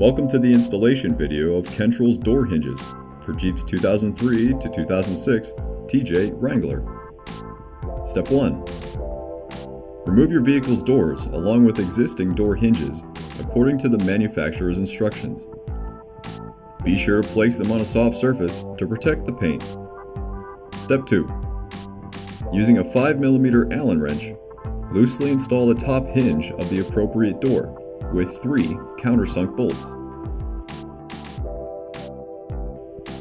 Welcome to the installation video of Kentrol's door hinges for Jeep's 2003 to 2006 TJ Wrangler. Step 1. Remove your vehicle's doors along with existing door hinges according to the manufacturer's instructions. Be sure to place them on a soft surface to protect the paint. Step 2. Using a 5mm Allen wrench, loosely install the top hinge of the appropriate door with 3 countersunk bolts.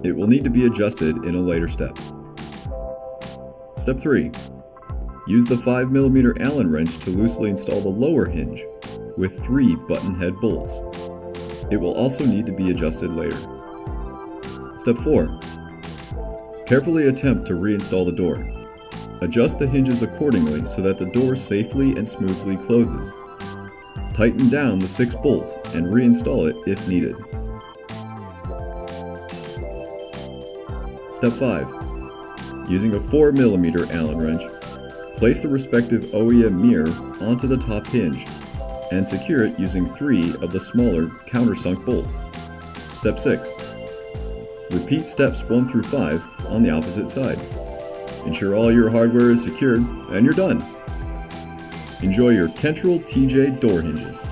It will need to be adjusted in a later step. Step 3. Use the 5mm Allen wrench to loosely install the lower hinge with 3 button head bolts. It will also need to be adjusted later. Step 4. Carefully attempt to reinstall the door. Adjust the hinges accordingly so that the door safely and smoothly closes. Tighten down the 6 bolts and reinstall it if needed. Step 5. Using a 4mm Allen wrench, place the respective OEM mirror onto the top hinge and secure it using 3 of the smaller countersunk bolts. Step 6. Repeat steps 1 through 5 on the opposite side. Ensure all your hardware is secured and you're done. Enjoy your Kentrol TJ door hinges.